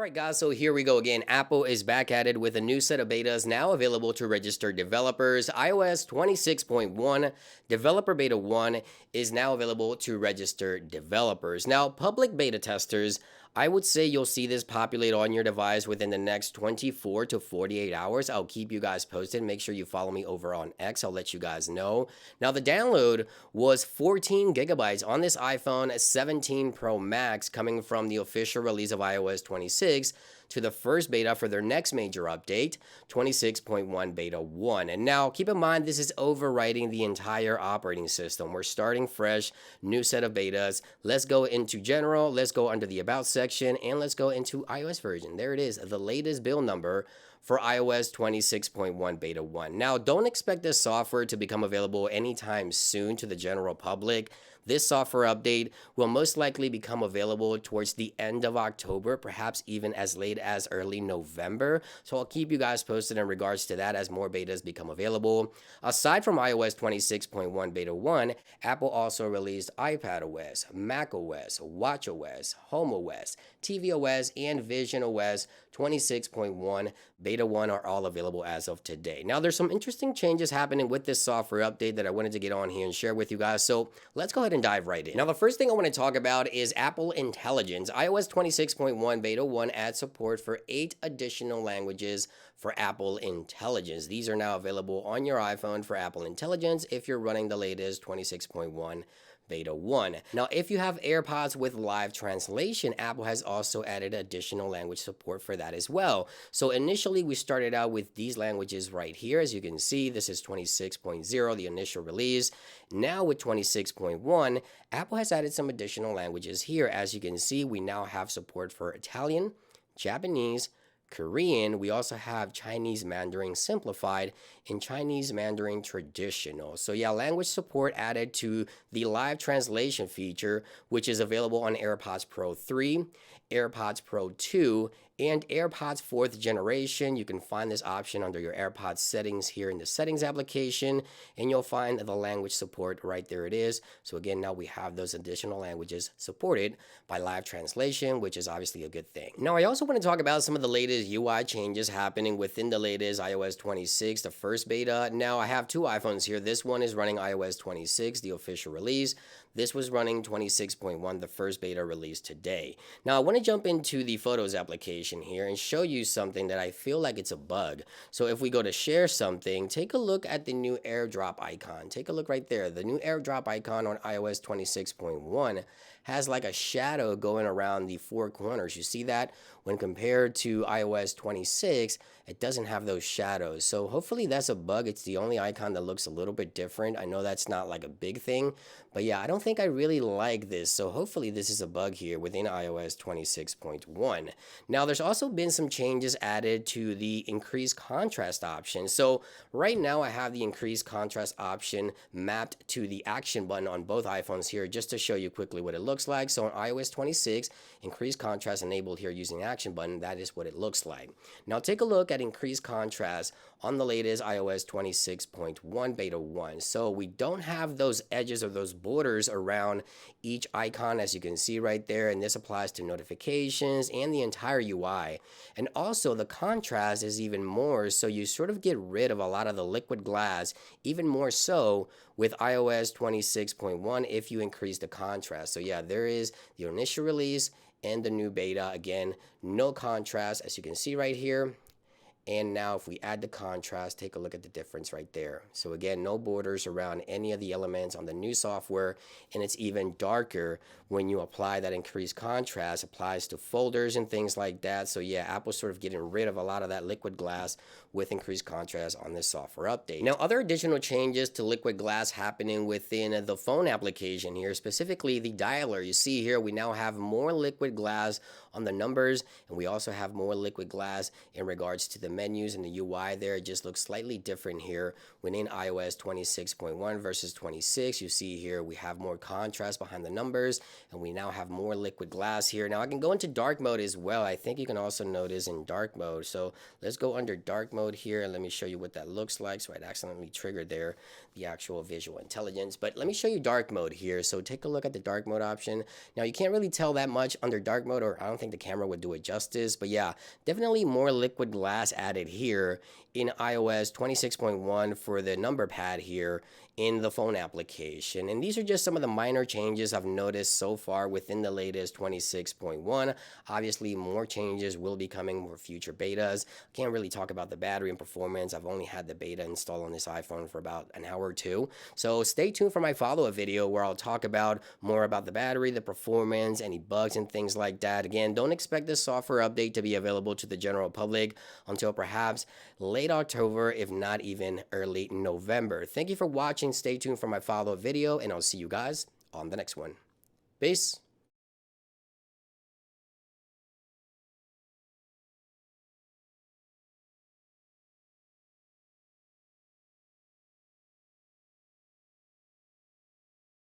Alright guys, so here we go again. Apple is back at it with a new set of betas now available to register developers. iOS 26.1 Developer Beta 1 is now available to register developers. Now, public beta testers, I would say you'll see this populate on your device within the next 24 to 48 hours. I'll keep you guys posted. Make sure you follow me over on X. I'll let you guys know. Now, the download was 14 gigabytes on this iPhone 17 Pro Max coming from the official release of iOS 26 to the first beta for their next major update, 26.1 Beta 1. And now, keep in mind, this is overwriting the entire operating system. We're starting fresh, new set of betas. Let's go into general, let's go under the about section, and let's go into iOS version. There it is, the latest build number for iOS 26.1 Beta 1. Now, don't expect this software to become available anytime soon to the general public. This software update will most likely become available towards the end of October, perhaps even as late as early November. So I'll keep you guys posted in regards to that as more betas become available. Aside from iOS 26.1 Beta 1, Apple also released iPadOS, macOS, watchOS, HomeOS, tvOS, and visionOS 26.1 Beta 1 are all available as of today. Now, there's some interesting changes happening with this software update that I wanted to get on here and share with you guys. So let's go ahead and dive right in. Now, the first thing I want to talk about is Apple Intelligence. iOS 26.1 Beta 1 adds support for 8 additional languages for Apple Intelligence. These are now available on your iPhone for Apple Intelligence if you're running the latest 26.1 Beta 1. Now, if you have AirPods with live translation, Apple has also added additional language support for that as well. So initially, we started out with these languages right here. As you can see, this is 26.0, the initial release. Now with 26.1, Apple has added some additional languages here. As you can see, we now have support for Italian, Japanese, Korean. We also have Chinese Mandarin Simplified and Chinese Mandarin Traditional. So yeah, language support added to the live translation feature, which is available on AirPods Pro 3, AirPods Pro 2, and AirPods 4th generation. You can find this option under your AirPods settings here in the settings application, and you'll find the language support right there. It is. So again, now we have those additional languages supported by live translation, which is obviously a good thing. Now, I also want to talk about some of the latest UI changes happening within the latest iOS 26, the first beta. Now, I have two iPhones here. This one is running iOS 26, the official release. This was running 26.1, the first beta released today. Now, I want to jump into the Photos application here and show you something that I feel like it's a bug. So if we go to share something, take a look at the new AirDrop icon. Take a look right there. The new AirDrop icon on iOS 26.1 has like a shadow going around the four corners. You see that? When compared to iOS 26, it doesn't have those shadows. So hopefully that's a bug. It's the only icon that looks a little bit different. I know that's not like a big thing, but yeah, I don't think I really like this. So hopefully this is a bug here within iOS 26.1. Now, there's also been some changes added to the increased contrast option. So right now I have the increased contrast option mapped to the action button on both iPhones here, just to show you quickly what it looks like. So on iOS 26, increased contrast enabled here using the action button. That is what it looks like. Now take a look at increased contrast on the latest iOS 26.1 Beta 1. So we don't have those edges or those borders around each icon, as you can see right there, and this applies to notifications and the entire UI. And also the contrast is even more, so you sort of get rid of a lot of the liquid glass, even more so with iOS 26.1 if you increase the contrast. So yeah, there is the initial release and the new beta. Again, no contrast, as you can see right here. And now if we add the contrast, take a look at the difference right there. So again, no borders around any of the elements on the new software, and it's even darker when you apply that increased contrast. Applies to folders and things like that. So yeah, Apple's sort of getting rid of a lot of that liquid glass with increased contrast on this software update. Now, other additional changes to liquid glass happening within the phone application here, specifically the dialer. You see here, we now have more liquid glass on the numbers, and we also have more liquid glass in regards to the menus and the UI there, it just looks slightly different here within iOS 26.1 versus 26. You see here we have more contrast behind the numbers, and we now have more liquid glass here. Now I can go into dark mode as well. I think you can also notice in dark mode. So let's go under dark mode here, and let me show you what that looks like. So I'd accidentally triggered there the actual visual intelligence, but let me show you dark mode here. So take a look at the dark mode option. Now you can't really tell that much under dark mode, or I don't think the camera would do it justice, but yeah, definitely more liquid glass added here in iOS 26.1 for the number pad here in the phone application. And these are just some of the minor changes I've noticed so far within the latest 26.1. Obviously, more changes will be coming for future betas. Can't really talk about the battery and performance. I've only had the beta installed on this iPhone for about an hour or two. So stay tuned for my follow-up video where I'll talk about more about the battery, the performance, any bugs and things like that. Again, don't expect this software update to be available to the general public until perhaps late October, if not even early November. Thank you for watching. Stay tuned for my follow-up video, and I'll see you guys on the next one. Peace.